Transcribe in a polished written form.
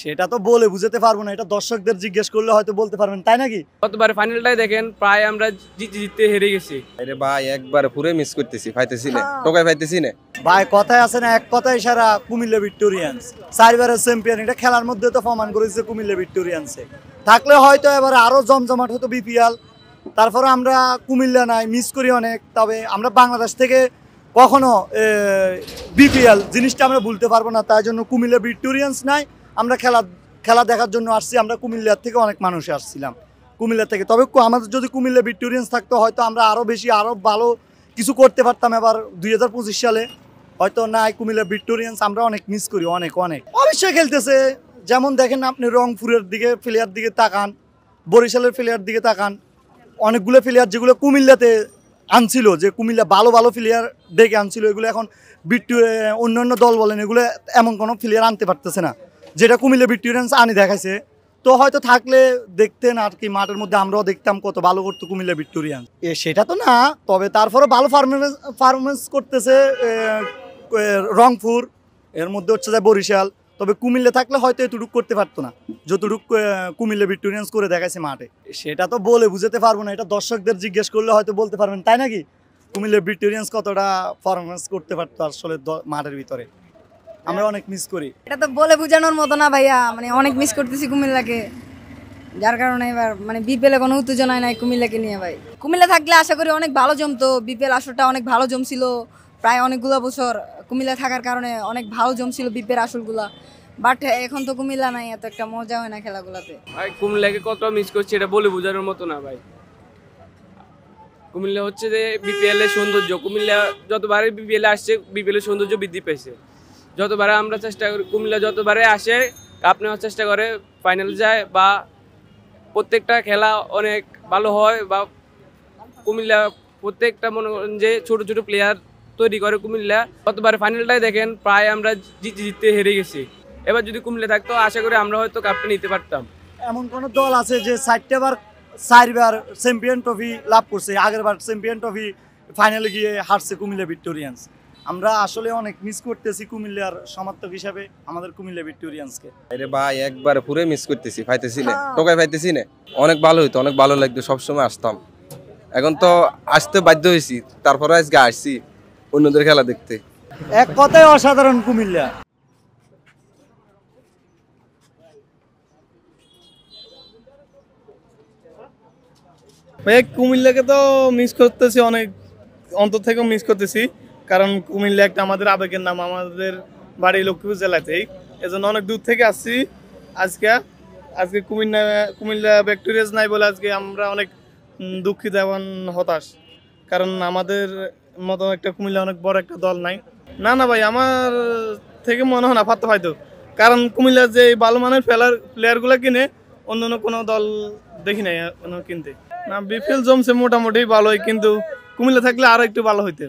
সেটা তো বলে বুঝাতে পারবো না, এটা দর্শকদের জিজ্ঞেস করলে হয়তো বলতে পারবেন, তাই নাকি? গতবার ফাইনালটাই দেখেন, প্রায় আমরা জিততে হেরে গেছি। আরে ভাই একবার পুরো মিস করতেছি, পাইতেছি না, টোকাই পাইতেছি না ভাই। কথায় আছে না, এক কথায় সারা কুমিল্লা ভিক্টোরিয়ান্স 4 বারের চ্যাম্পিয়ন, এটা খেলার মধ্যে তো প্রমাণ করেছে কুমিল্লা ভিক্টোরিয়ান্সে। থাকলে হয়তো এবার আরো জমজমাট হতো বিপিএল। তারপরে আমরা কুমিল্লা নাই, মিস করি অনেক। তবে আমরা বাংলাদেশ থেকে কখনো বিপিএল জিনিসটা আমরা ভুলতে পারবো না, তাই জন্য কুমিল্লা ভিক্টোরিয়ান্স নাই। আমরা খেলা দেখার জন্য আসছি, আমরা কুমিল্লার থেকে অনেক মানুষ আসছিলাম কুমিল্লা থেকে। তবে আমাদের যদি কুমিল্লা ভিক্টোরিয়ান্স থাকতো হয়তো আমরা আরও বেশি আরও ভালো কিছু করতে পারতাম। এবার 2025 সালে হয়তো নাই কুমিল্লা ভিক্টোরিয়ান্স, আমরা অনেক মিস করি, অনেক অনেক। অবশ্যই খেলতেছে, যেমন দেখেন আপনি রংপুরের দিকে প্লেয়ার দিকে তাকান, বরিশালের প্লেয়ার দিকে তাকান, অনেকগুলো প্লেয়ার যেগুলো কুমিল্লাতে আনছিল, যে কুমিল্লা ভালো ভালো প্লেয়ার ডেকে আনছিল, এগুলো এখন অন্যান্য দল বলেন এগুলো এমন কোনো প্লেয়ার আনতে পারতেছে না যেটা কুমিল্লা ভিক্টোরিয়ান্স আনি দেখাইছে। তো হয়তো থাকলে দেখতেন আর কি, মাঠের মধ্যে আমরাও দেখতাম কত ভালো করতো কুমিল্লা ভিক্টোরিয়ান্স। সেটা তো না, তবে তারপরে ভালো পারফরমেন্স করতেছে রংপুর, এর মধ্যে হচ্ছে যে বরিশাল। তবে কুমিল্লা থাকলে হয়তো এতটুকু করতে পারতো না যতটুকু কুমিল্লা ভিক্টোরিয়ান্স করে দেখাইছে মাঠে। সেটা তো বলে বুঝাতে পারবো না, এটা দর্শকদের জিজ্ঞেস করলে হয়তো বলতে পারবেন, তাই নাকি? কুমিল্লা ভিক্টোরিয়ান্স কতটা পারফরমেন্স করতে পারতো আসলে মাঠের ভিতরে, আমরা অনেক মিস করি। এটা তো বলে বোঝানোর মতো না ভাইয়া, মানে অনেক মিস করতেছি কুমিল্লাকে, যার কারণে এবার মানে বিপিএলে কোনো উত্তেজনায় নাই কুমিল্লাকে নিয়ে। ভাই কুমিল্লা থাকলে আশা করি অনেক ভালো জমতো, বিপিএল আসরটা অনেক ভালো জমছিল প্রায় অনেকগুলো বছর। কুমিল্লা থাকার কারণে অনেক ভালো জমছিল বিপিএল আসরগুলা, বাট এখন তো কুমিল্লা নাই, এত একটা মজা হয় না খেলাগুলাতে। ভাই কুমিল্লাকে কতটা মিস করছি এটা বলে বোঝানোর মতো না ভাই। কুমিল্লা হচ্ছে যে বিপিএল এর সৌন্দর্য, কুমিল্লা যতবারে বিপিএল আসছে বিপিএল এর সৌন্দর্য বৃদ্ধি পেয়েছে। যতবারে আমরা চেষ্টা করি, কুমিল্লা যতবারে আসে কাপ নেওয়ার চেষ্টা করে, ফাইনাল যায় বা প্রত্যেকটা খেলা অনেক ভালো হয়, বা কুমিল্লা প্রত্যেকটা মনে করেন যে ছোট ছোট প্লেয়ার তৈরি করে কুমিল্লা। গতবারে ফাইনালটাই দেখেন, প্রায় আমরা জিততে হেরে গেছি। এবার যদি কুমিল্লা থাকতো আশা করি আমরা হয়তো কাপটা নিতে পারতাম। এমন কোন দল আছে যে 4 বার চ্যাম্পিয়ন ট্রফি লাভ করছে, আগের বার চ্যাম্পিয়ন ট্রফি ফাইনালে গিয়ে হারছে কুমিল্লা ভিক্টোরিয়ান্স। আমরা আসলে অনেক মিস করতেছি কুমিল্লার সমর্থক হিসাবে আমাদের কুমিল্লা ভিক্টোরিয়ান্সকে। আরে ভাই একবার পুরো মিস করতেছি, পাইতেছি না, টোকাই পাইতেছি না। অনেক ভালো হইতো, অনেক ভালো লাগতো, সবসময় আসতাম। এখন তো আসতে বাধ্য হয়েছি, তারপরে আজকে আসছি অন্যদের খেলা দেখতে। এক কথায় অসাধারণ কুমিল্লা। কুমিল্লাকে তো মিস করতেছি, অনেক অন্তর থেকেও মিস করতেছি, কারণ কুমিল্লা একটা আমাদের আবেগের নাম, আমাদের বাড়ি লক্ষ্মীপুর জেলাতেই, এজন্য অনেক দূর থেকে আসছি। আজকে কুমিল্লা ভিক্টোরিয়াস নাই বলে আজকে আমরা অনেক দুঃখিত এবং হতাশ, কারণ আমাদের মতো একটা কুমিল্লা অনেক বড় একটা দল নাই। না না ভাই, আমার থেকে মনে হয় না পারতে হয়তো, কারণ কুমিল্লার যে ভালো মানের প্লেয়ারগুলো কিনে অন্য কোনো দল দেখি নাই কিনতে। না বিপিএল জমছে মোটামুটি ভালোই, কিন্তু কুমিল্লা থাকলে আরো একটু ভালো হইতো।